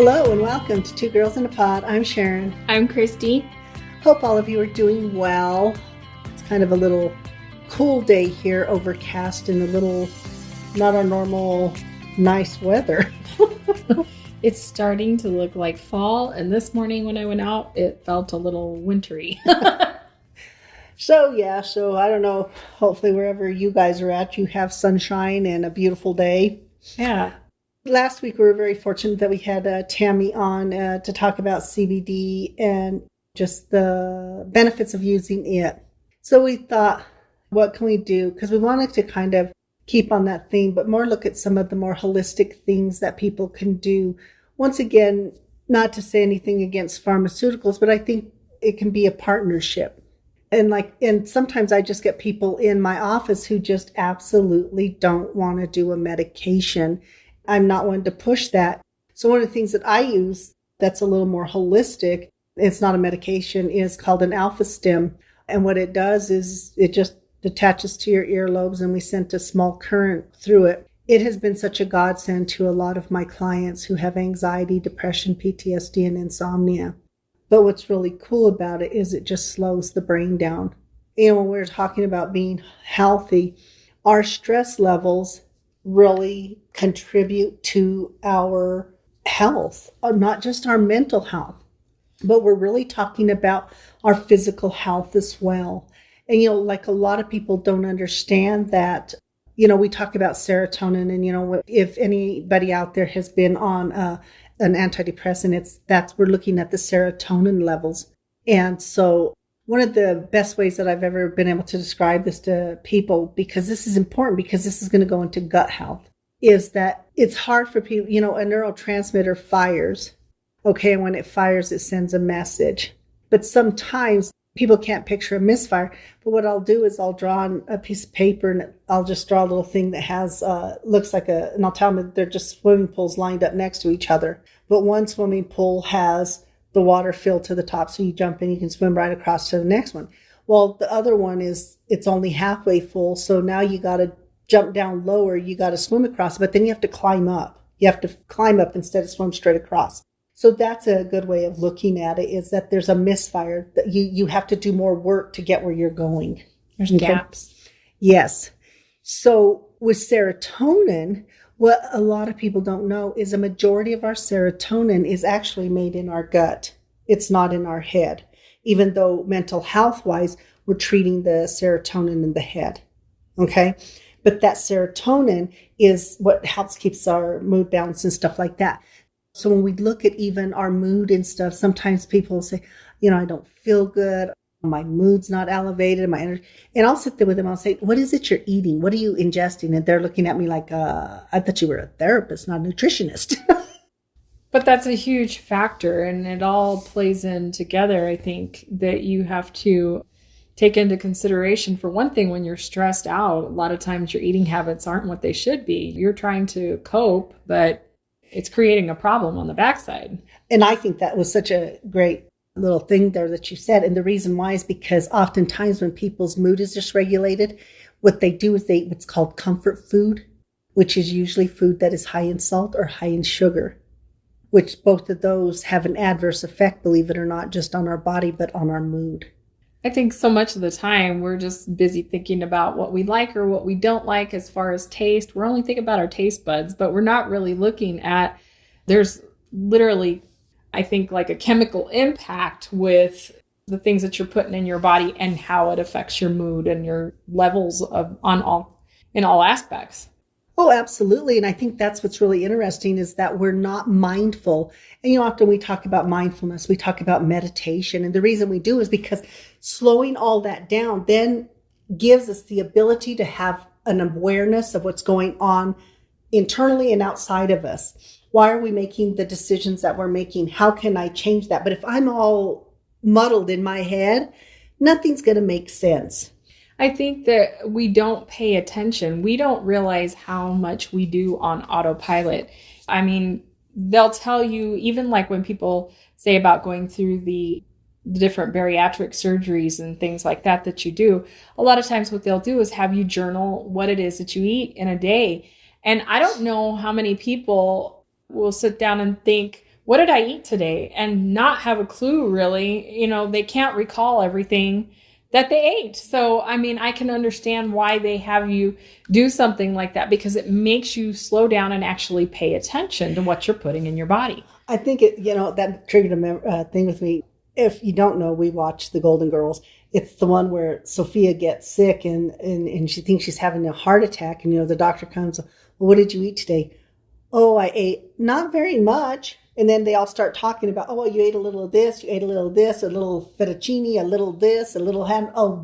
Hello and welcome to Two Girls in a Pod. I'm Sharon. I'm Christy. Hope all of you are doing well. It's kind of a little cool day here, overcast and a little not our normal nice weather. It's starting to look like fall, and this morning when I went out, it felt a little wintry. So I don't know. Hopefully wherever you guys are at, you have sunshine and a beautiful day. Yeah. Last week we were very fortunate that we had Tammy on to talk about CBD and just the benefits of using it. So we thought, what can we do? Because we wanted to kind of keep on that theme, but more look at some of the more holistic things that people can do. Once again, not to say anything against pharmaceuticals, but I think it can be a partnership. And sometimes I just get people in my office who just absolutely don't want to do a medication. I'm not one to push that. So one of the things that I use that's a little more holistic, it's not a medication, is called an alpha stim. And what it does is it just attaches to your earlobes and we send a small current through it. It has been such a godsend to a lot of my clients who have anxiety, depression, PTSD, and insomnia. But what's really cool about it is it just slows the brain down. You know, when we're talking about being healthy, our stress levels really contribute to our health, not just our mental health, but we're really talking about our physical health as well. And, you know, like a lot of people don't understand that, you know, we talk about serotonin and, you know, if anybody out there has been on an antidepressant, we're looking at the serotonin levels. And so one of the best ways that I've ever been able to describe this to people, because this is important, because this is going to go into gut health, is that it's hard for people, you know, a neurotransmitter fires. Okay, and when it fires, it sends a message. But sometimes people can't picture a misfire. But what I'll do is I'll draw on a piece of paper and I'll just draw a little thing that has, looks like and I'll tell them they're just swimming pools lined up next to each other. But one swimming pool has the water filled to the top, so you jump in, you can swim right across to the next one. Well, the other one it's only halfway full, so now you got to jump down lower, you got to swim across, but then you have to climb up. You have to climb up instead of swim straight across. So that's a good way of looking at it, is that there's a misfire, that you have to do more work to get where you're going. There's gaps. Yes. So with serotonin, what a lot of people don't know is a majority of our serotonin is actually made in our gut. It's not in our head, even though mental health wise, we're treating the serotonin in the head. Okay. But that serotonin is what helps keeps our mood balanced and stuff like that. So when we look at even our mood and stuff, sometimes people say, you know, I don't feel good. My mood's not elevated. My energy. And I'll sit there with them. I'll say, what is it you're eating? What are you ingesting? And they're looking at me like, I thought you were a therapist, not a nutritionist. But that's a huge factor, and it all plays in together. I think that you have to take into consideration, for one thing, when you're stressed out, a lot of times your eating habits aren't what they should be. You're trying to cope, but it's creating a problem on the backside. And I think that was such a great little thing there that you said. And the reason why is because oftentimes when people's mood is dysregulated, what they do is they eat what's called comfort food, which is usually food that is high in salt or high in sugar, which both of those have an adverse effect, believe it or not, just on our body, but on our mood. I think so much of the time we're just busy thinking about what we like or what we don't like as far as taste. We're only thinking about our taste buds, but we're not really looking at, there's literally, I think, like a chemical impact with the things that you're putting in your body and how it affects your mood and your levels in all aspects. Oh, absolutely. And I think that's what's really interesting, is that we're not mindful. And, you know, often we talk about mindfulness, we talk about meditation. And the reason we do is because slowing all that down then gives us the ability to have an awareness of what's going on internally and outside of us. Why are we making the decisions that we're making? How can I change that? But if I'm all muddled in my head, nothing's going to make sense. I think that we don't pay attention. We don't realize how much we do on autopilot. I mean, they'll tell you, even like when people say about going through the different bariatric surgeries and things like that you do, a lot of times what they'll do is have you journal what it is that you eat in a day. And I don't know how many people will sit down and think, what did I eat today? And not have a clue, really. They can't recall everything that they ate. So, I mean, I can understand why they have you do something like that, because it makes you slow down and actually pay attention to what you're putting in your body. I think that triggered a thing with me. If you don't know, we watched The Golden Girls. It's the one where Sophia gets sick and she thinks she's having a heart attack. And, the doctor comes, well, what did you eat today? Oh, I ate not very much. And then they all start talking about, oh, well, you ate a little of this, you ate a little of this, a little fettuccine, a little this, a little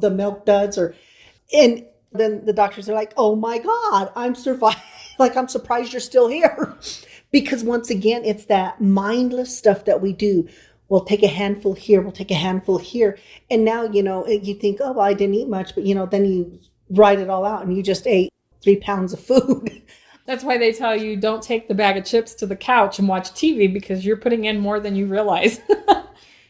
the milk duds. And then the doctors are like, oh my God, I'm surviving. Like, I'm surprised you're still here. Because once again, it's that mindless stuff that we do. We'll take a handful here, we'll take a handful here. And now, you think, oh, well, I didn't eat much, but, then you write it all out and you just ate 3 pounds of food. That's why they tell you don't take the bag of chips to the couch and watch TV, because you're putting in more than you realize.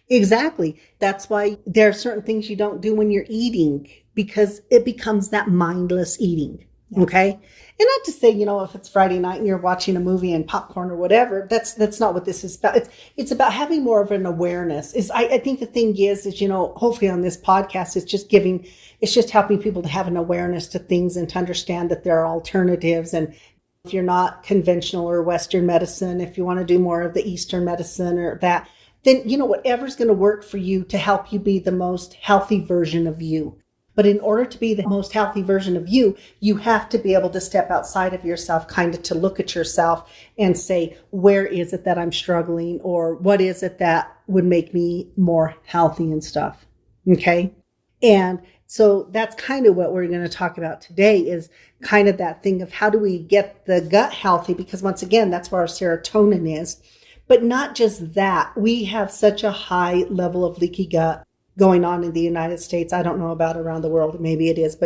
Exactly. That's why there are certain things you don't do when you're eating, because it becomes that mindless eating. Okay. And not to say, if it's Friday night and you're watching a movie and popcorn or whatever, that's not what this is about. It's about having more of an awareness. I think the thing is, hopefully on this podcast, it's just helping people to have an awareness to things and to understand that there are alternatives. And if you're not conventional or Western medicine, if you want to do more of the Eastern medicine or that, then, whatever's going to work for you to help you be the most healthy version of you. But in order to be the most healthy version of you, you have to be able to step outside of yourself, kind of to look at yourself and say, where is it that I'm struggling? Or what is it that would make me more healthy and stuff? Okay. And so that's kind of what we're going to talk about today, is kind of that thing of how do we get the gut healthy? Because once again, that's where our serotonin is. But not just that, we have such a high level of leaky gut going on in the United States. I don't know about around the world. Maybe it is.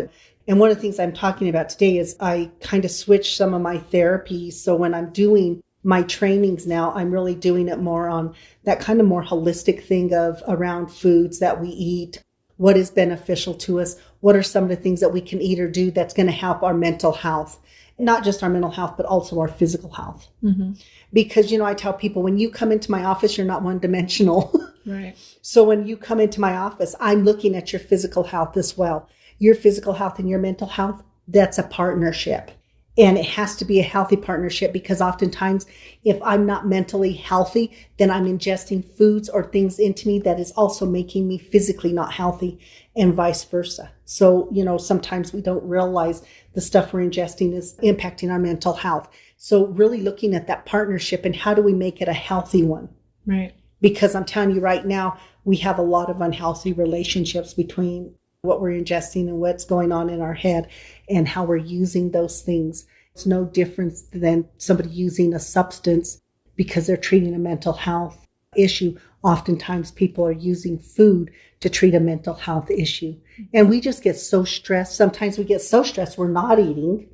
And one of the things I'm talking about today is I kind of switched some of my therapies. So when I'm doing my trainings now, I'm really doing it more on that kind of more holistic thing of around foods that we eat. What is beneficial to us? What are some of the things that we can eat or do that's going to help our mental health? Not just our mental health, but also our physical health. Mm-hmm. Because, I tell people, when you come into my office, you're not one-dimensional. Right. So when you come into my office, I'm looking at your physical health as well. Your physical health and your mental health, that's a partnership. And it has to be a healthy partnership, because oftentimes if I'm not mentally healthy, then I'm ingesting foods or things into me that is also making me physically not healthy, and vice versa. So, sometimes we don't realize the stuff we're ingesting is impacting our mental health. So really looking at that partnership and how do we make it a healthy one? Right. Because I'm telling you right now, we have a lot of unhealthy relationships between what we're ingesting and what's going on in our head and how we're using those things. It's no different than somebody using a substance because they're treating a mental health issue. Oftentimes people are using food to treat a mental health issue. And we just get so stressed. Sometimes we get so stressed we're not eating,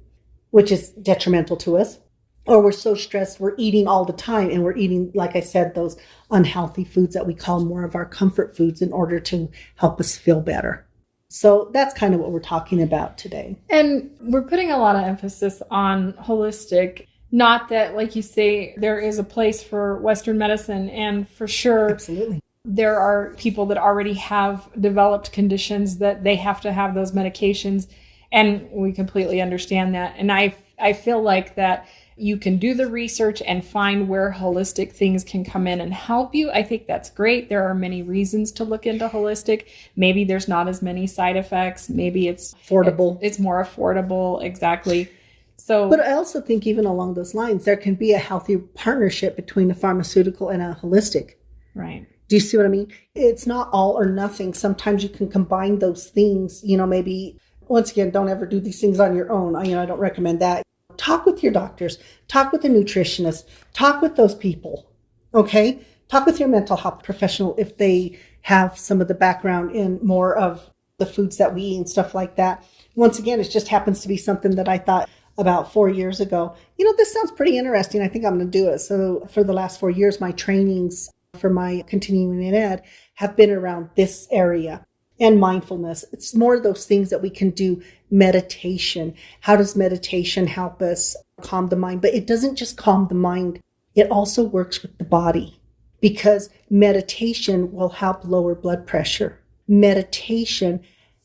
which is detrimental to us. Or we're so stressed we're eating all the time, and we're eating, like I said, those unhealthy foods that we call more of our comfort foods in order to help us feel better. So that's kind of what we're talking about today. And we're putting a lot of emphasis on holistic. Not that, like you say, there is a place for Western medicine, and for sure, absolutely, there are people that already have developed conditions that they have to have those medications, and we completely understand that. And I feel like that you can do the research and find where holistic things can come in and help you. I think that's great. There are many reasons to look into holistic. Maybe there's not as many side effects. Maybe it's affordable. It's more affordable. Exactly. So, but I also think even along those lines, there can be a healthy partnership between a pharmaceutical and a holistic. Right. Do you see what I mean? It's not all or nothing. Sometimes you can combine those things, maybe, once again, don't ever do these things on your own. I don't recommend that. Talk with your doctors, talk with a nutritionist, talk with those people, okay? Talk with your mental health professional if they have some of the background in more of the foods that we eat and stuff like that. Once again, it just happens to be something that I thought about 4 years ago. This sounds pretty interesting. I think I'm going to do it. So for the last 4 years, my trainings for my continuing in ed have been around this area. And mindfulness. It's more of those things that we can do. Meditation. How does meditation help us calm the mind? But it doesn't just calm the mind. It also works with the body. because meditation will help lower blood pressure. Meditation,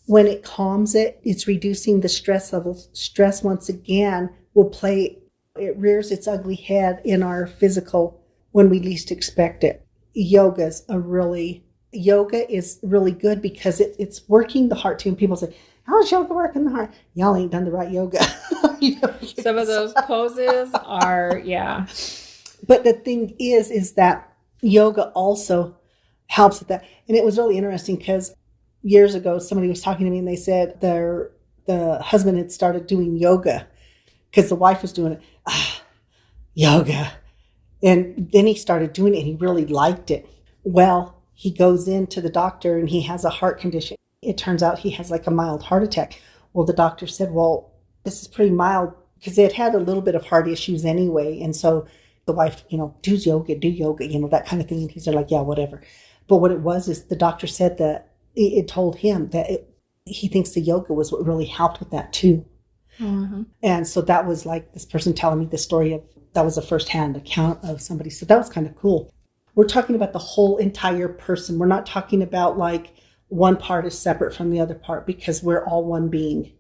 when it calms it, it's reducing the stress levels. Stress, once again, it rears its ugly head in our physical when we least expect it. Yoga is really good because it's working the heart too. And people say, how's yoga working the heart? Y'all ain't done the right yoga. Some of those poses are, yeah. But the thing is that yoga also helps with that. And it was really interesting because years ago, somebody was talking to me and they said the husband had started doing yoga because the wife was doing it. Yoga. And then he started doing it and he really liked it. Well, he goes into the doctor and he has a heart condition. It turns out he has like a mild heart attack. Well, the doctor said, well, this is pretty mild because they had a little bit of heart issues anyway. And so the wife, do yoga, that kind of thing. And he's like, yeah, whatever. But what it was is the doctor said that it told him that he thinks the yoga was what really helped with that too. Mm-hmm. And so that was like this person telling me the story that was a firsthand account of somebody. So that was kind of cool. We're talking about the whole entire person. We're not talking about like one part is separate from the other part because we're all one being.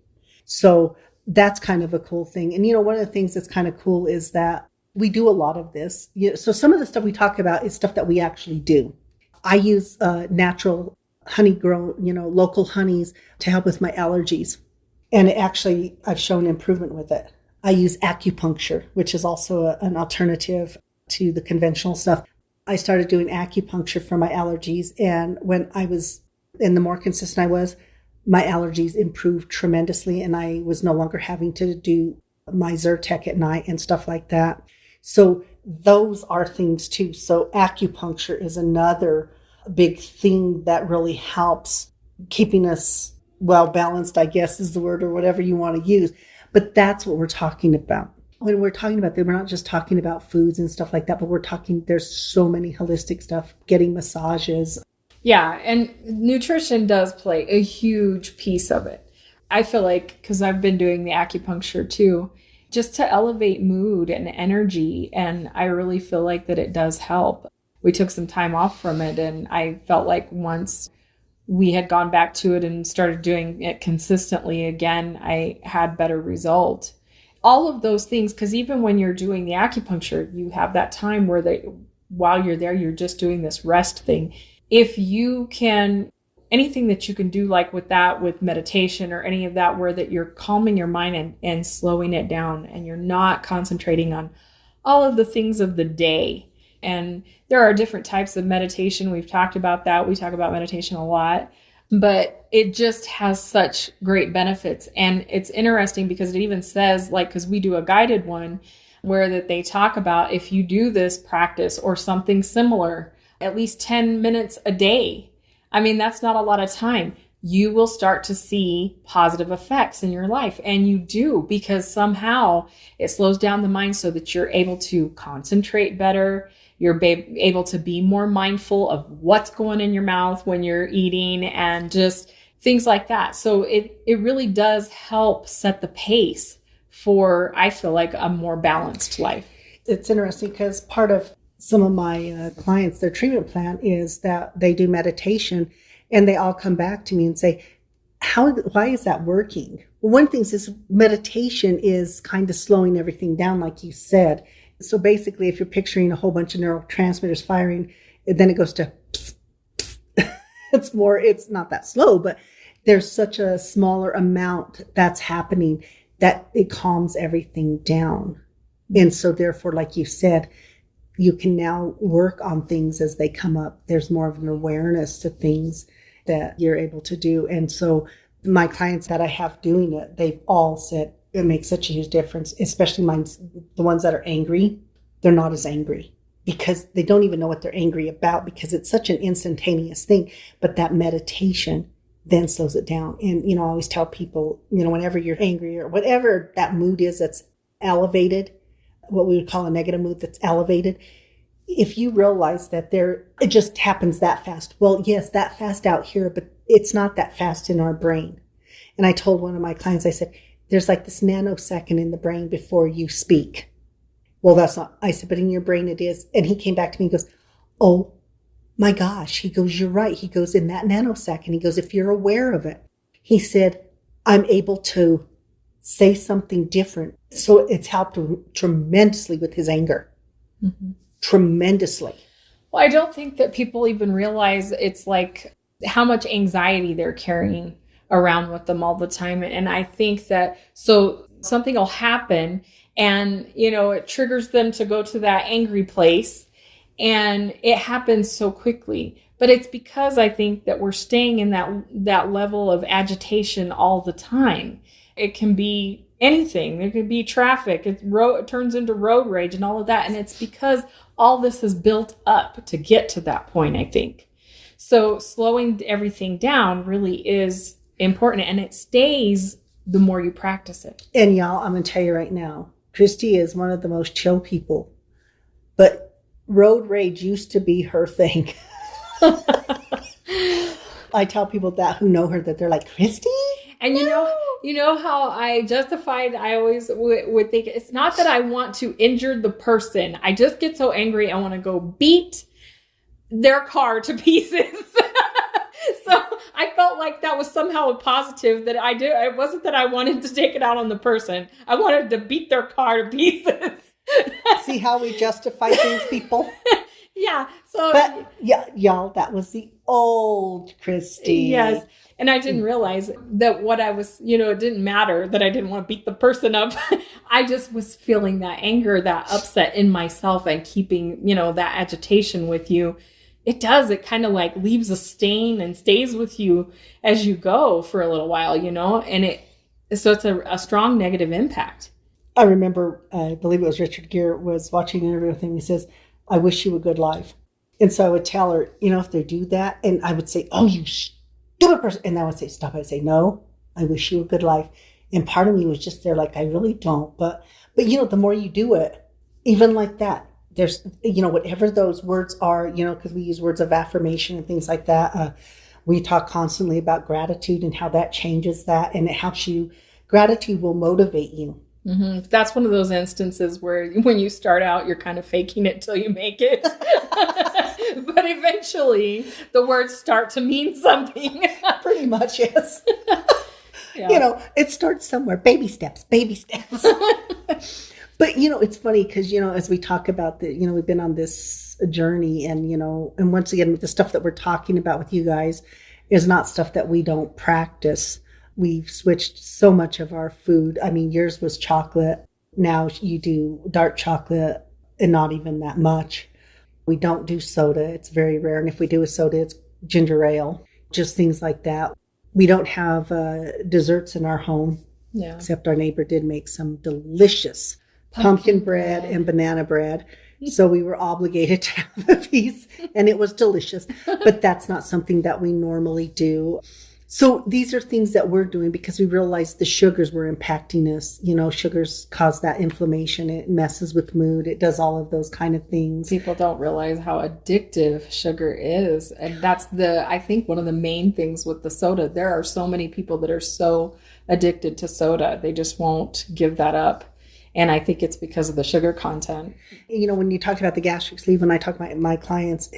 So that's kind of a cool thing. And, one of the things that's kind of cool is that we do a lot of this. So some of the stuff we talk about is stuff that we actually do. I use natural honey grown, local honeys to help with my allergies. And I've shown improvement with it. I use acupuncture, which is also an alternative to the conventional stuff. I started doing acupuncture for my allergies. And the more consistent I was, my allergies improved tremendously. And I was no longer having to do my Zyrtec at night and stuff like that. So those are things too. So acupuncture is another big thing that really helps keeping us well balanced, I guess is the word, or whatever you want to use. But that's what we're talking about. When we're talking about that, we're not just talking about foods and stuff like that, but there's so many holistic stuff, getting massages. Yeah, and nutrition does play a huge piece of it. I feel like, because I've been doing the acupuncture too, just to elevate mood and energy, and I really feel like that it does help. We took some time off from it, and I felt like once we had gone back to it and started doing it consistently again, I had better result. All of those things, because even when you're doing the acupuncture, you have that time where while you're there, you're just doing this rest thing. If you can, anything that you can do like with that, with meditation or any of that, where that you're calming your mind and slowing it down, and you're not concentrating on all of the things of the day. And there are different types of meditation. We've talked about that. We talk about meditation a lot, but it just has such great benefits. And it's interesting because it even says, because we do a guided one where that they talk about if you do this practice or something similar, at least 10 minutes a day. I mean, that's not a lot of time. You will start to see positive effects in your life. And you do, because somehow it slows down the mind so that you're able to concentrate better. You're able to be more mindful of what's going in your mouth when you're eating and just things like that. So it really does help set the pace for, I feel like, a more balanced life. It's interesting because part of some of my clients, their treatment plan is that they do meditation, and they all come back to me and say, why is that working? Well, one thing is meditation is kind of slowing everything down, like you said. So basically, if you're picturing a whole bunch of neurotransmitters firing, then it goes to it's not that slow, but there's such a smaller amount that's happening that it calms everything down. And so therefore, like you said, you can now work on things as they come up. There's more of an awareness to things that you're able to do. And so my clients that I have doing it, they've all said it makes such a huge difference, especially the ones that are angry. They're not as angry because they don't even know what they're angry about, because it's such an instantaneous thing. But that meditation then slows it down. And, I always tell people, whenever you're angry or whatever that mood is that's elevated, what we would call a negative mood that's elevated, if you realize that it just happens that fast. Well, yes, that fast out here, but it's not that fast in our brain. And I told one of my clients, I said, there's like this nanosecond in the brain before you speak. Well, that's not, I said, but in your brain it is. And he came back to me and goes, oh my gosh. He goes, you're right. He goes, in that nanosecond, he goes, if you're aware of it, he said, I'm able to say something different. So it's helped him tremendously with his anger. Mm-hmm. Tremendously. Well, I don't think that people even realize it's like how much anxiety they're carrying around with them all the time. And I think that, so something will happen and, it triggers them to go to that angry place, and it happens so quickly. But it's because I think that we're staying in that level of agitation all the time. It can be anything. It could be traffic. It turns into road rage and all of that. And it's because all this is built up to get to that point, I think. So slowing everything down really is important, and it stays the more you practice it. And y'all, I'm going to tell you right now, Christy is one of the most chill people, but road rage used to be her thing. I tell people that who know her that they're like, Christy? And no. you know how I justified, I always would think it's not that I want to injure the person. I just get so angry. I want to go beat their car to pieces. So I felt like that was somehow a positive that I did. It wasn't that I wanted to take it out on the person. I wanted to beat their car to pieces. See how we justify things, people? Yeah. So, but yeah, y'all, that was the old Christy. Yes. And I didn't realize that what I was, it didn't matter that I didn't want to beat the person up. I just was feeling that anger, that upset in myself, and keeping, that agitation with you. It does. It kind of like leaves a stain and stays with you as you go for a little while, and so it's a strong negative impact. I remember, I believe it was Richard Gere was watching an interview with him. He says, I wish you a good life. And so I would tell her, if they do that, and I would say, oh, you stupid person. And I would say, stop. I'd say, no, I wish you a good life. And part of me was just there like, I really don't. But the more you do it, even like that, there's, whatever those words are, because we use words of affirmation and things like that. We talk constantly about gratitude and how that changes that, and it helps you. Gratitude will motivate you. Mm-hmm. That's one of those instances where when you start out, you're kind of faking it till you make it. But eventually the words start to mean something. Pretty much, yes. Yeah. It starts somewhere. Baby steps. But, it's funny because, as we talk about we've been on this journey, and, and once again, the stuff that we're talking about with you guys is not stuff that we don't practice. We've switched so much of our food. I mean, yours was chocolate. Now you do dark chocolate, and not even that much. We don't do soda. It's very rare. And if we do a soda, it's ginger ale, just things like that. We don't have desserts in our home. Yeah. Except our neighbor did make some delicious pumpkin bread and banana bread. So we were obligated to have a piece, and it was delicious. But that's not something that we normally do. So these are things that we're doing because we realize the sugars were impacting us. Sugars cause that inflammation. It messes with mood. It does all of those kind of things. People don't realize how addictive sugar is. And that's I think one of the main things with the soda. There are so many people that are so addicted to soda. They just won't give that up. And I think it's because of the sugar content. When you talk about the gastric sleeve, when I talk about my clients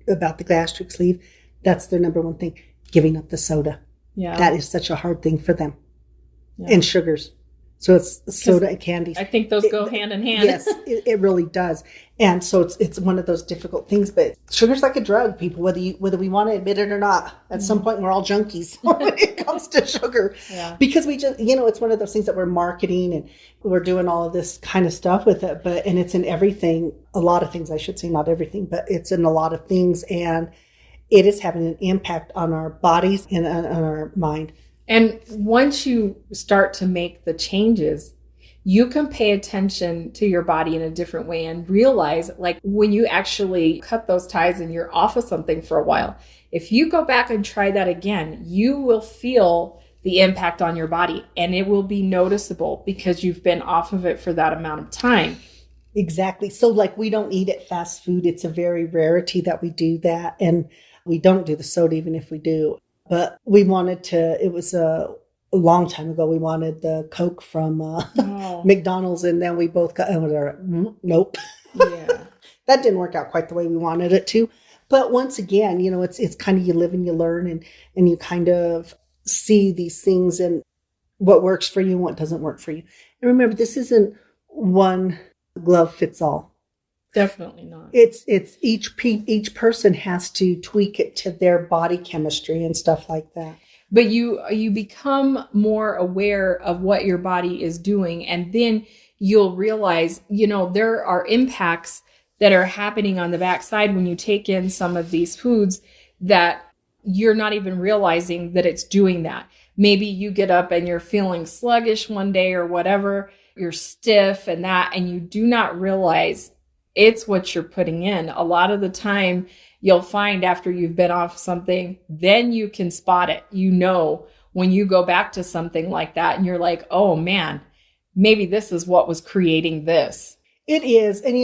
about the gastric sleeve, that's their number one thing. Giving up the soda. Yeah. That is such a hard thing for them. Yeah. And sugars. So it's soda and candy. I think those go hand in hand. Yes, it really does. And so it's one of those difficult things. But sugar's like a drug, people, whether we want to admit it or not. At some point, we're all junkies when it comes to sugar. Yeah. Because we just, it's one of those things that we're marketing, and we're doing all of this kind of stuff with it. And it's in everything, a lot of things, I should say, not everything, but it's in a lot of things. And it is having an impact on our bodies and on our mind. And once you start to make the changes, you can pay attention to your body in a different way and realize, like, when you actually cut those ties and you're off of something for a while, if you go back and try that again, you will feel the impact on your body, and it will be noticeable because you've been off of it for that amount of time. Exactly. So like, we don't eat at fast food. It's a very rarity that we do that. And we don't do the soda, even if we do. But we wanted to, it was a long time ago, we wanted the Coke from McDonald's, and then we both got, nope. Yeah. that didn't work out quite the way we wanted it to. But once again, it's kind of, you live and you learn, and you kind of see these things and what works for you and what doesn't work for you. And remember, this isn't one glove fits all. Definitely not. It's each person has to tweak it to their body chemistry and stuff like that. But you become more aware of what your body is doing, and then you'll realize, there are impacts that are happening on the backside when you take in some of these foods that you're not even realizing that it's doing that. Maybe you get up and you're feeling sluggish one day or whatever, you're stiff and you do not realize it's what you're putting in. A lot of the time you'll find after you've been off something, then you can spot it. When you go back to something like that and you're like, oh man, maybe this is what was creating this. It is. And,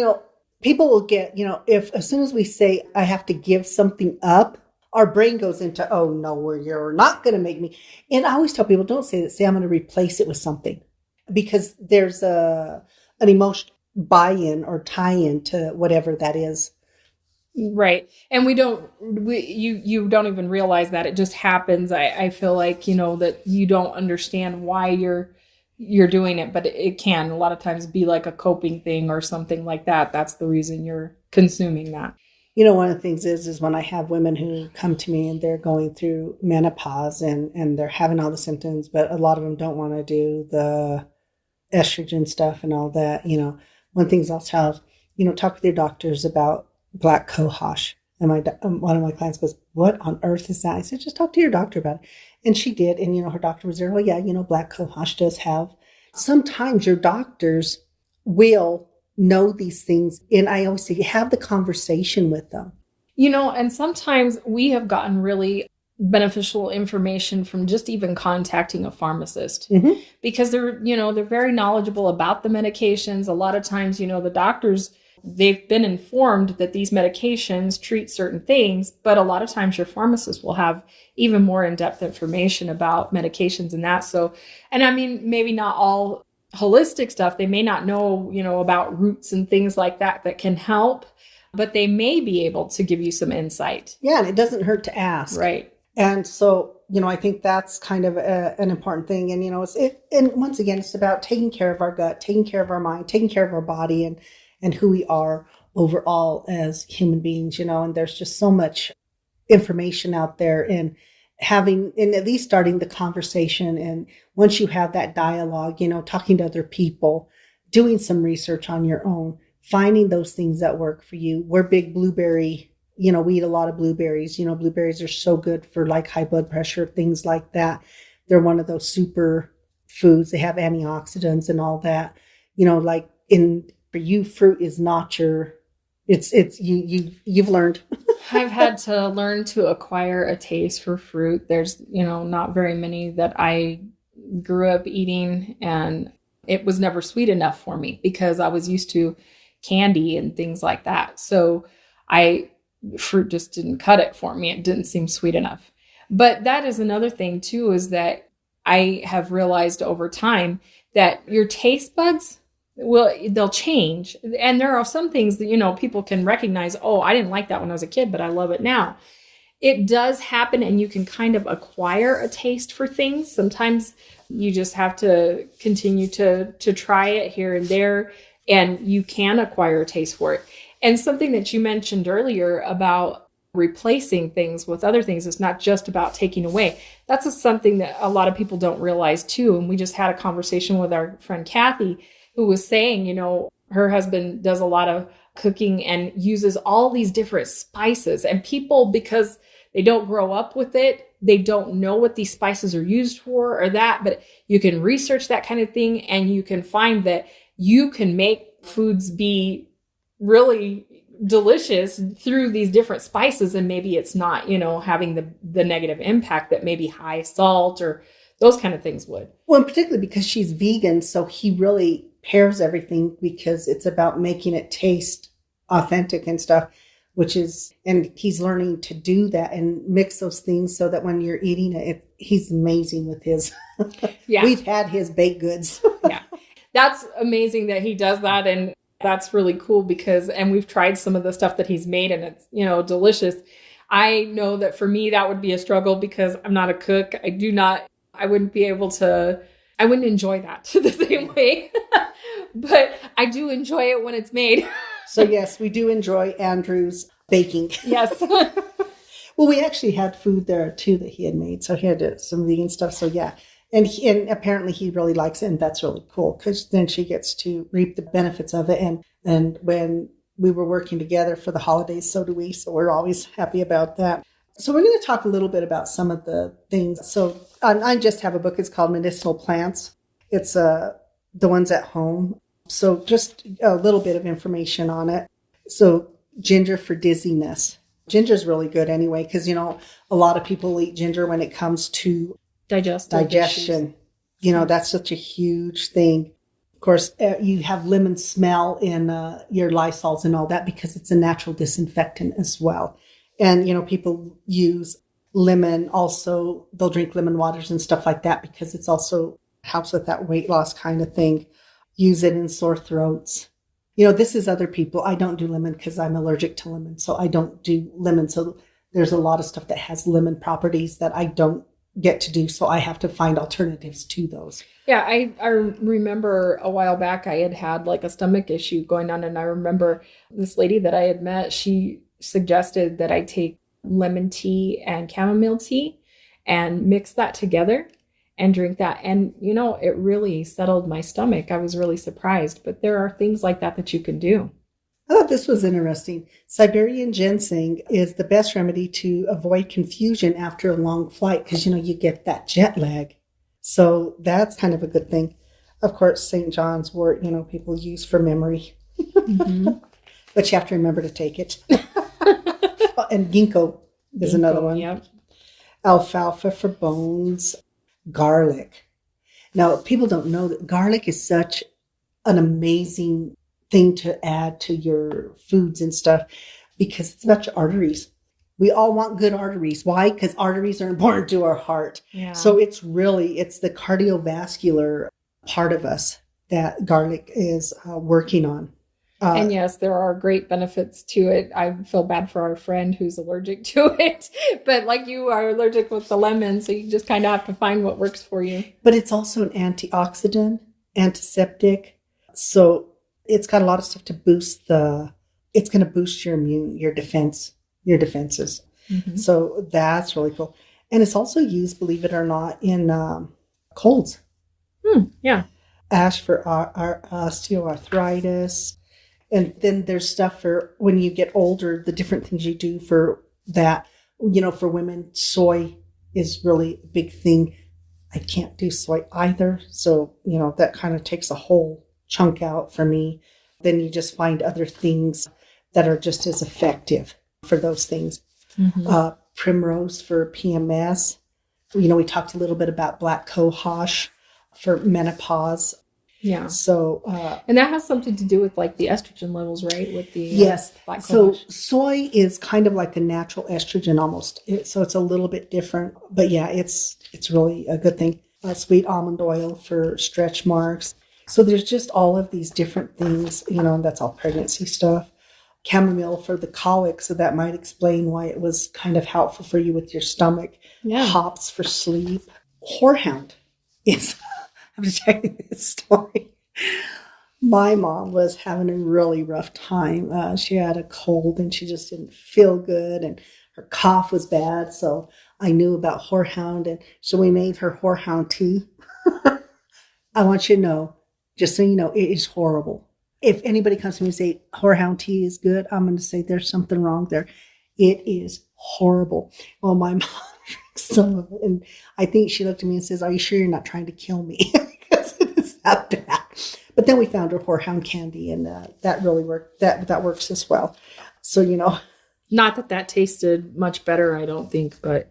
people will get, if as soon as we say, I have to give something up, our brain goes into, oh no, you're not going to make me. And I always tell people, don't say that. Say, I'm going to replace it with something, because there's an emotional buy-in or tie-in to whatever that is. Right. And you don't even realize that it just happens. I feel like, that you don't understand why you're doing it, but it can a lot of times be like a coping thing or something like that. That's the reason you're consuming that. One of the things is when I have women who come to me and they're going through menopause and they're having all the symptoms, but a lot of them don't want to do the estrogen stuff and all that. One thing I'll tell, talk with your doctors about black cohosh. And one of my clients goes, what on earth is that? I said, just talk to your doctor about it. And she did. And, her doctor was there. Well, yeah, black cohosh does have. Sometimes your doctors will know these things. And I always say, have the conversation with them. And sometimes we have gotten really beneficial information from just even contacting a pharmacist, because they're very knowledgeable about the medications. A lot of times, the doctors, they've been informed that these medications treat certain things, but a lot of times your pharmacist will have even more in-depth information about medications and that. So, and I mean, maybe not all holistic stuff. They may not know, about roots and things like that can help, but they may be able to give you some insight. Yeah. And it doesn't hurt to ask. Right. And so, I think that's kind of an important thing. And, and once again, it's about taking care of our gut, taking care of our mind, taking care of our body, and who we are overall as human beings, and there's just so much information out there, and at least starting the conversation. And once you have that dialogue, talking to other people, doing some research on your own, finding those things that work for you. We're big blueberry, we eat a lot of blueberries. Blueberries are so good for like high blood pressure, things like that. They're one of those super foods. They have antioxidants and all that, for you, fruit is not you've learned. I've had to learn to acquire a taste for fruit. There's, not very many that I grew up eating, and it was never sweet enough for me because I was used to candy and things like that. So fruit just didn't cut it for me. It didn't seem sweet enough. But that is another thing too, is that I have realized over time that your taste buds, they'll change. And there are some things that, people can recognize, oh, I didn't like that when I was a kid, but I love it now. It does happen, and you can kind of acquire a taste for things. Sometimes you just have to continue to try it here and there, and you can acquire a taste for it. And something that you mentioned earlier about replacing things with other things, it's not just about taking away. That's something that a lot of people don't realize too. And we just had a conversation with our friend Kathy, who was saying, her husband does a lot of cooking and uses all these different spices, and people, because they don't grow up with it, they don't know what these spices are used for or that, but you can research that kind of thing, and you can find that you can make foods be really delicious through these different spices, and maybe it's not, having the negative impact that maybe high salt or those kind of things would. Well, particularly because she's vegan, so he really pairs everything, because it's about making it taste authentic and stuff, and he's learning to do that and mix those things so that when you're eating it, he's amazing with his, yeah. We've had his baked goods. Yeah. That's amazing that he does that. And That's really cool and we've tried some of the stuff that he's made and it's, delicious. I know that for me, that would be a struggle because I'm not a cook. I wouldn't be able to, I wouldn't enjoy that the same way, but I do enjoy it when it's made. So yes, we do enjoy Andrew's baking. Yes. Well, we actually had food there too that he had made. So he had some vegan stuff. So yeah. And apparently he really likes it. And that's really cool because then she gets to reap the benefits of it. And when we were working together for the holidays, so do we. So we're always happy about that. So we're going to talk a little bit about some of the things. So I just have a book. It's called Medicinal Plants. It's the ones at home. So just a little bit of information on it. So ginger for dizziness. Ginger is really good anyway, because, a lot of people eat ginger when it comes to digestion. Issues. That's such a huge thing. Of course, you have lemon smell in your Lysols and all that because it's a natural disinfectant as well. And, people use lemon also. They'll drink lemon waters and stuff like that because it's also helps with that weight loss kind of thing. Use it in sore throats. This is other people. I don't do lemon because I'm allergic to lemon. So I don't do lemon. So there's a lot of stuff that has lemon properties that I don't get to do. So I have to find alternatives to those. Yeah, I remember a while back I had like a stomach issue going on. And I remember this lady that I had met, she suggested that I take lemon tea and chamomile tea and mix that together and drink that. And, it really settled my stomach. I was really surprised. But there are things like that you can do. I thought this was interesting. Siberian ginseng is the best remedy to avoid confusion after a long flight because, you get that jet lag. So that's kind of a good thing. Of course, St. John's wort, people use for memory. Mm-hmm. But you have to remember to take it. And ginkgo is another one. Yep. Alfalfa for bones. Garlic. Now, people don't know that garlic is such an amazing thing to add to your foods and stuff because it's about your arteries. We all want good arteries. Why? Because arteries are important to our heart. Yeah. So it's the cardiovascular part of us that garlic is working on. And yes, there are great benefits to it. I feel bad for our friend who's allergic to it, but like you are allergic with the lemon, so you just kind of have to find what works for you. But it's also an antioxidant, antiseptic. So it's got a lot of stuff to it's going to boost your your defenses. Mm-hmm. So that's really cool. And it's also used, believe it or not, in colds. Yeah. Ash for osteoarthritis. And then there's stuff for when you get older, the different things you do for that. For women, soy is really a big thing. I can't do soy either. So, that kind of takes a whole chunk out for me. Then you just find other things that are just as effective for those things. Mm-hmm. Primrose for PMS. We talked a little bit about black cohosh for menopause. Yeah. So, and that has something to do with like the estrogen levels, right? With the yes. Black so cohosh. Soy is kind of like a natural estrogen almost. So it's a little bit different, but yeah, it's really a good thing. Sweet almond oil for stretch marks. So there's just all of these different things, and that's all pregnancy stuff. Chamomile for the colic. So that might explain why it was kind of helpful for you with your stomach. Yeah. Hops for sleep. Horehound is... I'm going to tell you this story. My mom was having a really rough time. She had a cold and she just didn't feel good and her cough was bad. So I knew about horehound and so we made her horehound tea. I want you to know, just so you know, it is horrible. If anybody comes to me and say horehound tea is good, I'm going to say there's something wrong there. It is horrible. Well, my mom drinks some of it and I think she looked at me and says, "Are you sure you're not trying to kill me?" Because it is that bad. But then we found her horehound candy and that really worked. That works as well. So, Not that tasted much better, I don't think, but,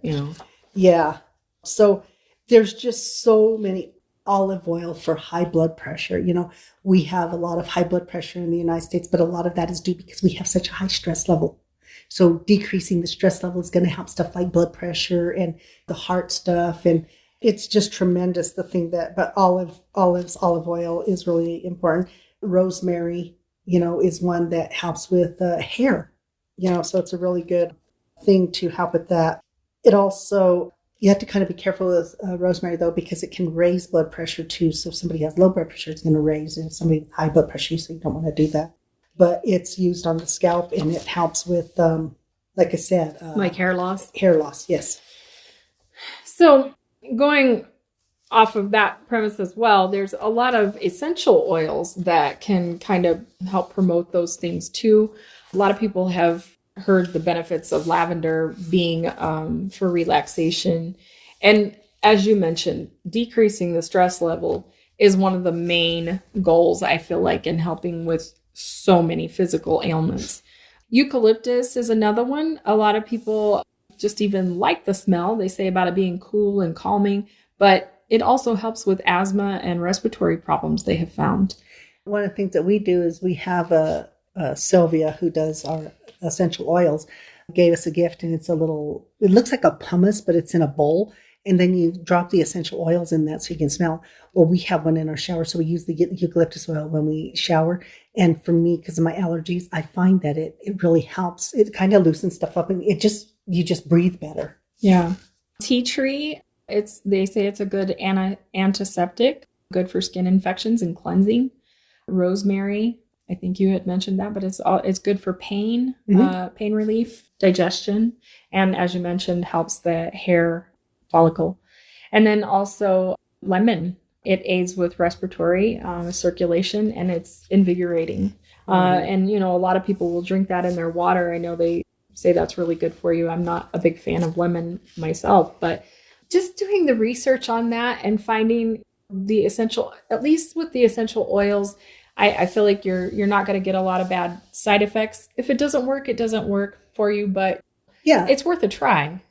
Yeah. So there's just so many. Olive oil for high blood pressure. We have a lot of high blood pressure in the United States, but a lot of that is due because we have such a high stress level. So decreasing the stress level is going to help stuff like blood pressure and the heart stuff. And it's just tremendous, but olive oil is really important. Rosemary, is one that helps with hair, so it's a really good thing to help with that. It also, you have to kind of be careful with rosemary, though, because it can raise blood pressure, too. So if somebody has low blood pressure, it's going to raise. And if somebody with high blood pressure, so you don't want to do that. But it's used on the scalp, and it helps with, like I said. Like hair loss? Hair loss, yes. So going off of that premise as well, there's a lot of essential oils that can kind of help promote those things, too. A lot of people have heard the benefits of lavender being for relaxation. And as you mentioned, decreasing the stress level is one of the main goals, I feel like, in helping with so many physical ailments. Eucalyptus is another one. A lot of people just even like the smell. They say about it being cool and calming, but it also helps with asthma and respiratory problems, they have found. One of the things that we do is we have Sylvia, who does our essential oils, gave us a gift, and it looks like a pumice, but it's in a bowl. And then you drop the essential oils in that so you can smell. Well, we have one in our shower, so we use the eucalyptus oil when we shower. And for me, because of my allergies, I find that it really helps. It kind of loosens stuff up, and you just breathe better. Yeah. Tea tree, they say it's a good antiseptic, good for skin infections and cleansing. Rosemary, I think you had mentioned that, but it's good for pain, pain relief, digestion, and as you mentioned, helps the hair follicle. And then also lemon. It aids with respiratory circulation, and it's invigorating. And, a lot of people will drink that in their water. I know they say that's really good for you. I'm not a big fan of lemon myself, but just doing the research on that and finding the essential, at least with the essential oils, I feel like you're not going to get a lot of bad side effects. If it doesn't work, it doesn't work for you, but yeah, it's worth a try.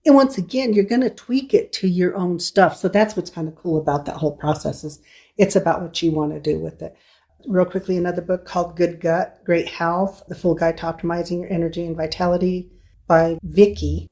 And once again, you're going to tweak it to your own stuff. So that's what's kind of cool about that whole process is it's about what you want to do with it. Real quickly, another book called Good Gut, Great Health, The Full Guide to Optimizing Your Energy and Vitality by Vicki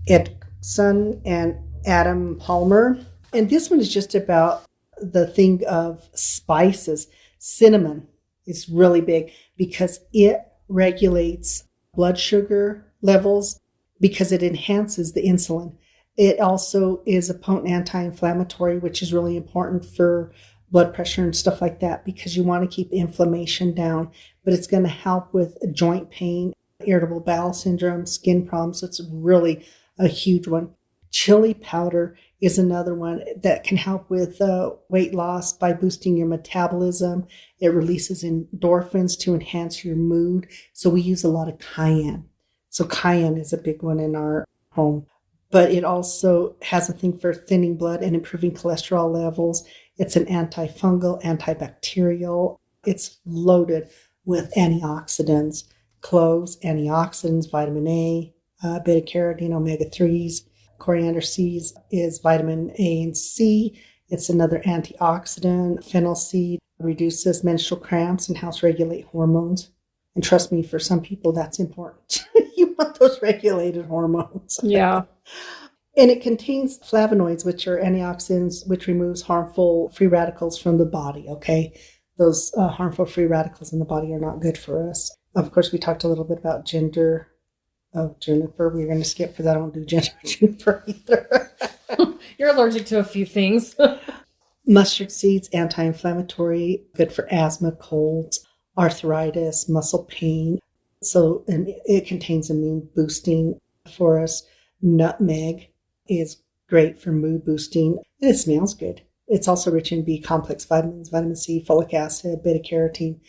Edson and Adam Palmer. And this one is just about the thing of spices. Cinnamon is really big because it regulates blood sugar levels, because it enhances the insulin. It also is a potent anti-inflammatory, which is really important for blood pressure and stuff like that, because you want to keep inflammation down, but it's going to help with joint pain, irritable bowel syndrome, skin problems. So it's really a huge one. Chili powder is another one that can help with weight loss by boosting your metabolism. It releases endorphins to enhance your mood. So we use a lot of cayenne. So cayenne is a big one in our home, but it also has a thing for thinning blood and improving cholesterol levels. It's an antifungal, antibacterial. It's loaded with antioxidants, cloves, antioxidants, vitamin A, beta carotene, omega-3s. Coriander seeds is vitamin A and C. It's another antioxidant. Fennel seed reduces menstrual cramps and helps regulate hormones. And trust me, for some people, that's important. You want those regulated hormones. Yeah. And it contains flavonoids, which are antioxidants, which removes harmful free radicals from the body, okay? Those harmful free radicals in the body are not good for us. Of course, we talked a little bit about juniper. We're going to skip because I don't do juniper either. You're allergic to a few things. Mustard seeds, anti-inflammatory, good for asthma, colds, arthritis, muscle pain. So, and it contains immune boosting for us. Nutmeg is great for mood boosting, and it smells good. It's also rich in B complex vitamins, vitamin C, folic acid, beta carotene.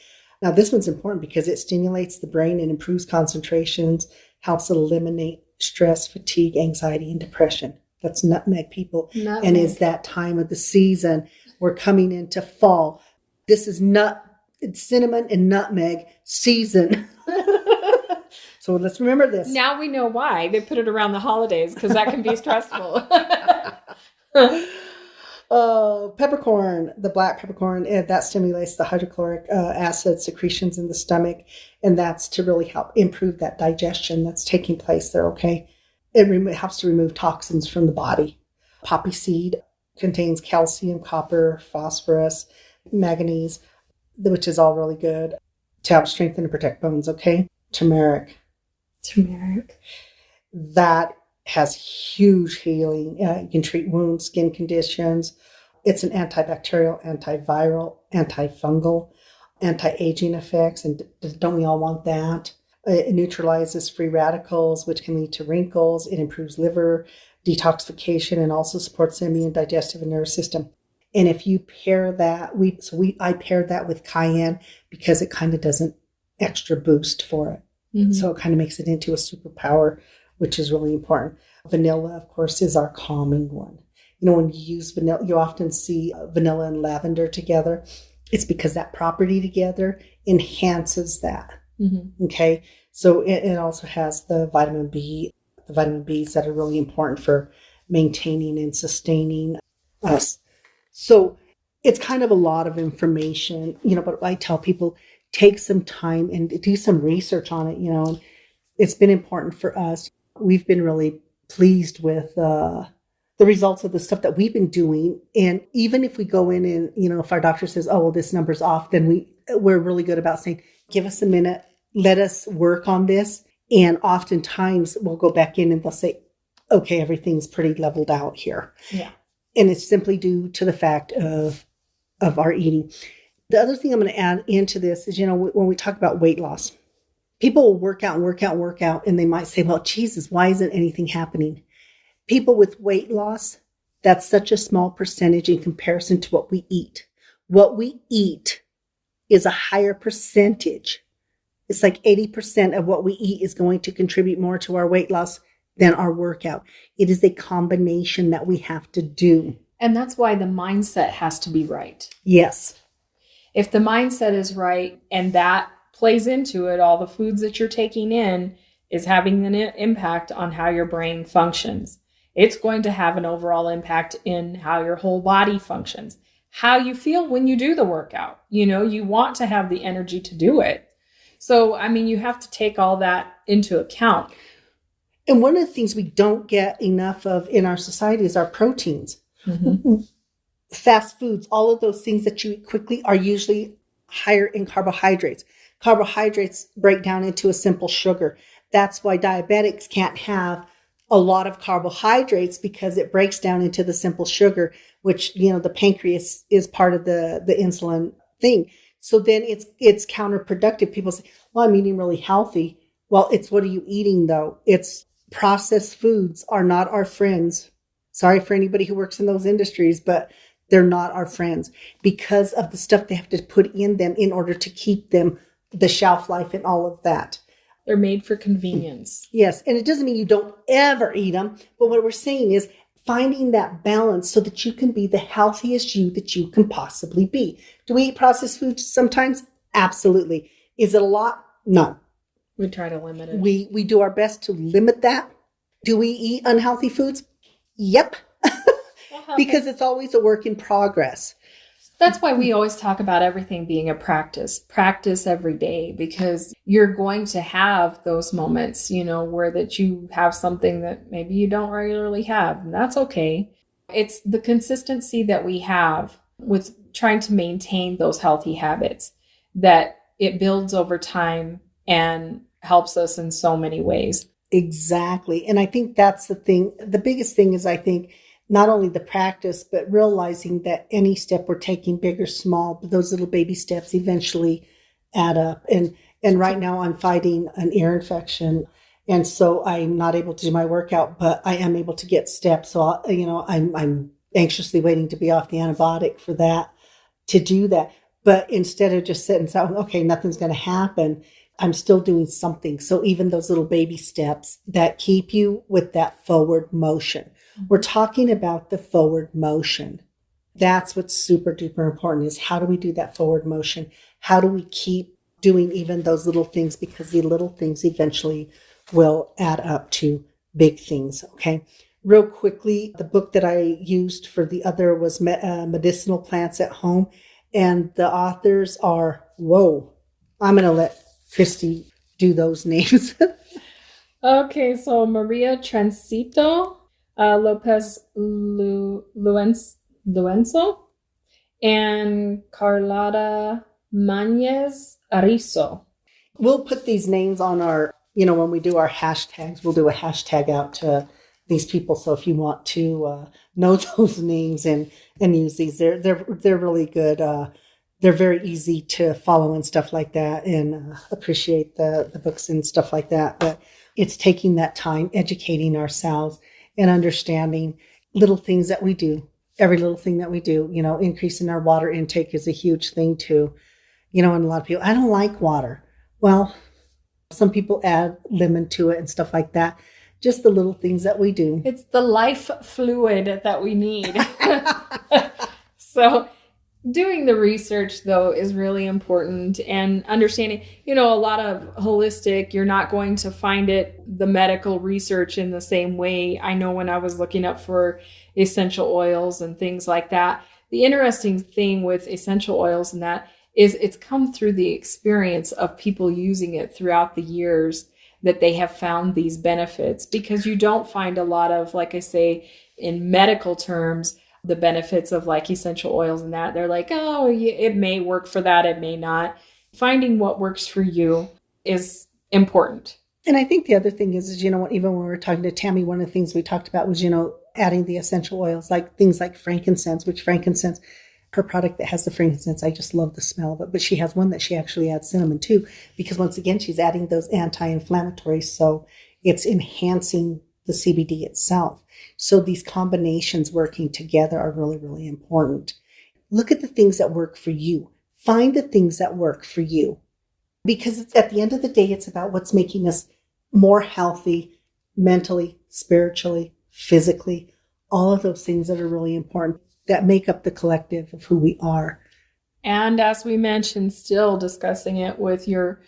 Now, this one's important because it stimulates the brain and improves concentrations, helps eliminate stress, fatigue, anxiety, and depression. That's nutmeg, people. Nutmeg. And it's that time of the season. We're coming into fall. This is cinnamon and nutmeg season. So let's remember this. Now we know why they put it around the holidays, because that can be stressful. Peppercorn, the black peppercorn, that stimulates the hydrochloric acid secretions in the stomach, and that's to really help improve that digestion that's taking place there, okay? It helps to remove toxins from the body. Poppy seed contains calcium, copper, phosphorus, manganese, which is all really good. to help strengthen and protect bones, okay? Turmeric. Turmeric. That has huge healing. You can treat wounds, skin conditions. It's an antibacterial, antiviral, antifungal, anti-aging effects. And don't we all want that? It neutralizes free radicals, which can lead to wrinkles. It improves liver detoxification and also supports the immune, digestive, and nervous system. And if you pair that, I paired that with cayenne because it kind of does an extra boost for it. Mm-hmm. So it kind of makes it into a superpower, which is really important. Vanilla, of course, is our calming one. You know, when you use vanilla, you often see vanilla and lavender together. It's because that property together enhances that. Mm-hmm. Okay. So it also has the vitamin Bs that are really important for maintaining and sustaining us. So it's kind of a lot of information, you know, but I tell people, take some time and do some research on it, you know. It's been important for us. We've been really pleased with the results of the stuff that we've been doing. And even if we go in and, you know, if our doctor says, oh, well, this number's off, then we're really good about saying, give us a minute, let us work on this. And oftentimes we'll go back in and they'll say, okay, everything's pretty leveled out here. Yeah. And it's simply due to the fact of our eating. The other thing I'm going to add into this is, you know, when we talk about weight loss, people will work out, and they might say, well, Jesus, why isn't anything happening? People with weight loss, that's such a small percentage in comparison to what we eat. What we eat is a higher percentage. It's like 80% of what we eat is going to contribute more to our weight loss than our workout. It is a combination that we have to do. And that's why the mindset has to be right. Yes. If the mindset is right and that plays into it, all the foods that you're taking in is having an impact on how your brain functions. It's going to have an overall impact in how your whole body functions, how you feel when you do the workout. You know, you want to have the energy to do it. So, I mean, you have to take all that into account. And one of the things we don't get enough of in our society is our proteins. Mm-hmm. Fast foods, all of those things that you eat quickly are usually higher in carbohydrates. Carbohydrates break down into a simple sugar. That's why diabetics can't have a lot of carbohydrates, because it breaks down into the simple sugar, which, you know, the pancreas is part of the insulin thing. So then it's counterproductive. People say, well, I'm eating really healthy. Well, it's what are you eating though? It's processed foods are not our friends. Sorry for anybody who works in those industries, but they're not our friends because of the stuff they have to put in them in order to keep them, the shelf life and all of that. They're made for convenience. Yes. And it doesn't mean you don't ever eat them. But what we're saying is finding that balance so that you can be the healthiest you that you can possibly be. Do we eat processed foods sometimes? Absolutely. Is it a lot? No. We try to limit it. We do our best to limit that. Do we eat unhealthy foods? Yep. Because it's always a work in progress. That's why we always talk about everything being a practice every day, because you're going to have those moments, you know, where that you have something that maybe you don't regularly have, and that's okay. It's the consistency that we have with trying to maintain those healthy habits that it builds over time and helps us in so many ways. Exactly. And I think that's the thing. The biggest thing is, I think, not only the practice, but realizing that any step we're taking, big or small, but those little baby steps eventually add up. And right now I'm fighting an ear infection. And so I'm not able to do my workout, but I am able to get steps. So, I'm anxiously waiting to be off the antibiotic for that, to do that. But instead of just sitting, so, okay, nothing's going to happen, I'm still doing something. So even those little baby steps that keep you with that forward motion. We're talking about the forward motion. That's what's super duper important, is how do we do that forward motion? How do we keep doing even those little things? Because the little things eventually will add up to big things. Okay. Real quickly, the book that I used for the other was Medicinal Plants at Home. And the authors are, I'm going to let Christy do those names. Okay. So Maria Transito, Lopez Luenzo, and Carlotta Mañez Ariso. We'll put these names on our, when we do our hashtags, we'll do a hashtag out to these people. So if you want to know those names and use these, they're really good. They're very easy to follow and stuff like that, and appreciate the books and stuff like that. But it's taking that time, educating ourselves and understanding little things that we do, every little thing that we do. Increasing our water intake is a huge thing too. And a lot of people, I don't like water. Well, some people add lemon to it and stuff like that. Just the little things that we do. It's the life fluid that we need. So doing the research, though, is really important, and understanding, a lot of holistic, you're not going to find the medical research in the same way. I know when I was looking up for essential oils and things like that, the interesting thing with essential oils and that is it's come through the experience of people using it throughout the years that they have found these benefits, because you don't find a lot of, like I say, in medical terms, the benefits of like essential oils and that. They're like, oh, it may work for that, it may not. Finding what works for you is important. And I think the other thing is, even when we were talking to Tammy, one of the things we talked about was, adding the essential oils, like things like frankincense, her product that has the frankincense, I just love the smell of it. But she has one that she actually adds cinnamon too, because once again, she's adding those anti-inflammatories. So it's enhancing the CBD itself. So these combinations working together are really, really important. Look at the things that work for you. Find the things that work for you. Because at the end of the day, it's about what's making us more healthy, mentally, spiritually, physically, all of those things that are really important, that make up the collective of who we are. And as we mentioned, still discussing it with your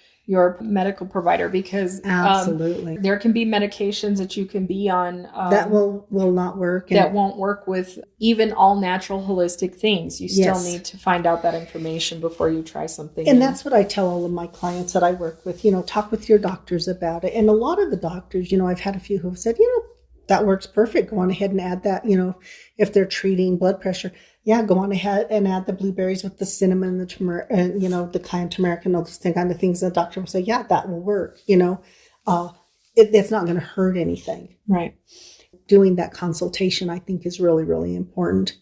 medical provider, because absolutely there can be medications that you can be on that will not work. That won't work with even all natural holistic things. You still need to find out that information before you try something. And that's what I tell all of my clients that I work with, talk with your doctors about it. And a lot of the doctors, I've had a few who have said, that works perfect. Go on ahead and add that, if they're treating blood pressure. Yeah, go on ahead and add the blueberries with the cinnamon, the turmeric, and, the cayenne turmeric and all those kind of things. The doctor will say, yeah, that will work. It's not going to hurt anything. Right. Doing that consultation, I think, is really, really important.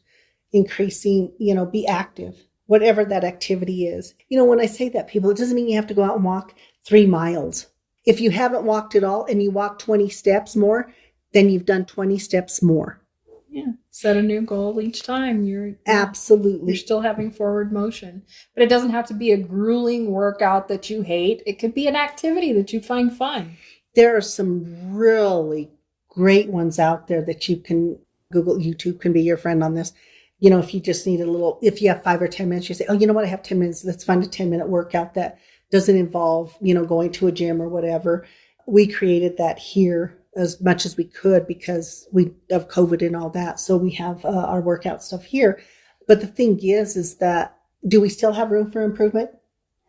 Increasing, be active, whatever that activity is. When I say that, people, it doesn't mean you have to go out and walk 3 miles. If you haven't walked at all and you walk 20 steps more, then you've done 20 steps more. Yeah. Set a new goal each time. You're still having forward motion. But it doesn't have to be a grueling workout that you hate. It could be an activity that you find fun. There are some really great ones out there that you can Google. YouTube can be your friend on this. If you just need if you have 5 or 10 minutes, you say, oh, you know what? I have 10 minutes. Let's find a 10-minute workout that doesn't involve, going to a gym or whatever. We created that here as much as we could because of COVID and all that. So we have our workout stuff here. But the thing is that, do we still have room for improvement?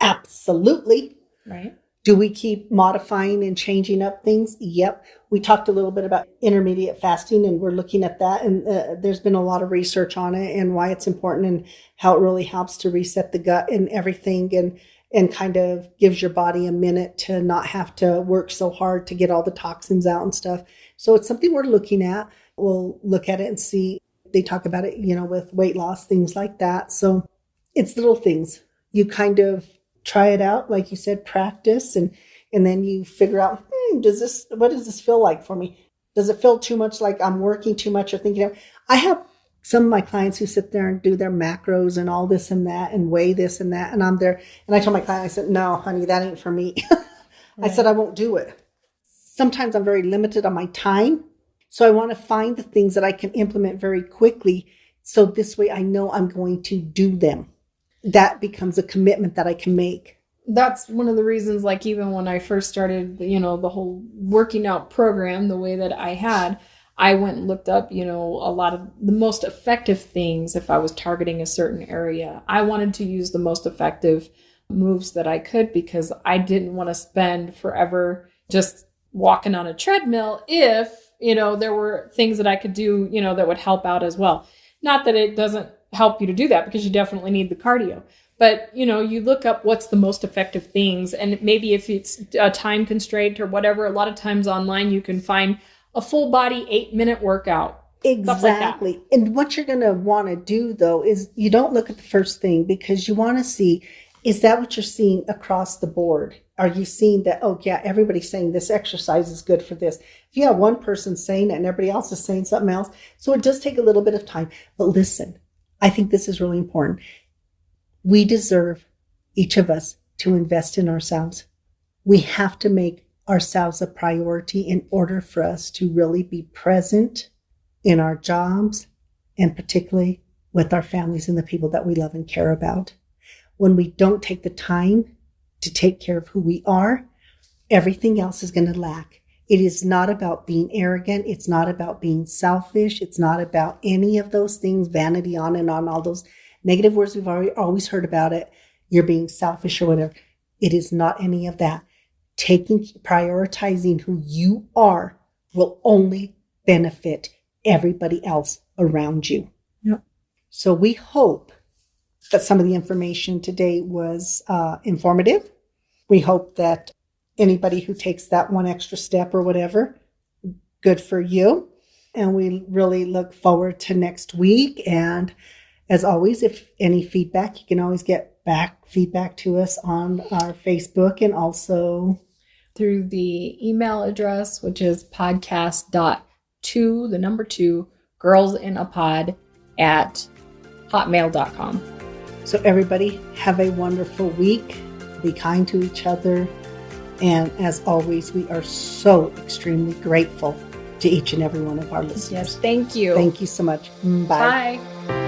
Absolutely. Right. Do we keep modifying and changing up things? Yep. We talked a little bit about intermediate fasting, and we're looking at that. And there's been a lot of research on it and why it's important and how it really helps to reset the gut and everything, and kind of gives your body a minute to not have to work so hard to get all the toxins out and stuff. So it's something we're looking at. We'll look at it and see. They talk about it, with weight loss, things like that. So it's little things. You kind of try it out, like you said, practice, and then you figure out, what does this feel like for me? Does it feel too much like I'm working too much or thinking I have some of my clients who sit there and do their macros and all this and that and weigh this and that. And I'm there. And I told my client, I said, no, honey, that ain't for me. Right. I said, I won't do it. Sometimes I'm very limited on my time. So I want to find the things that I can implement very quickly. So this way I know I'm going to do them. That becomes a commitment that I can make. That's one of the reasons, like even when I first started, the whole working out program, the way that I had, I went and looked up, a lot of the most effective things if I was targeting a certain area. I wanted to use the most effective moves that I could because I didn't want to spend forever just walking on a treadmill if, there were things that I could do, that would help out as well. Not that it doesn't help you to do that because you definitely need the cardio. But, you look up what's the most effective things. And maybe if it's a time constraint or whatever, a lot of times online you can find a full body 8-minute workout. Exactly. Like and what you're going to want to do, though, is you don't look at the first thing, because you want to see, is that what you're seeing across the board? Are you seeing that, oh, yeah, everybody's saying this exercise is good for this? If you have one person saying it and everybody else is saying something else, so it does take a little bit of time. But listen, I think this is really important. We deserve, each of us, to invest in ourselves. We have to make ourselves a priority in order for us to really be present in our jobs, and particularly with our families and the people that we love and care about. When we don't take the time to take care of who we are, everything else is going to lack. It is not about being arrogant. It's not about being selfish. It's not about any of those things, vanity, on and on, all those negative words we've always heard about it. You're being selfish or whatever. It is not any of that. Prioritizing who you are will only benefit everybody else around you. Yep. So we hope that some of the information today was informative. We hope that anybody who takes that one extra step or whatever, good for you. And we really look forward to next week. And as always, if any feedback, you can always get back feedback to us on our Facebook and also through the email address, which is podcast.2 girlsinapod@hotmail.com. So everybody have a wonderful week. Be kind to each other. And as always, we are so extremely grateful to each and every one of our listeners. Yes, thank you. Thank you so much. Bye. Bye.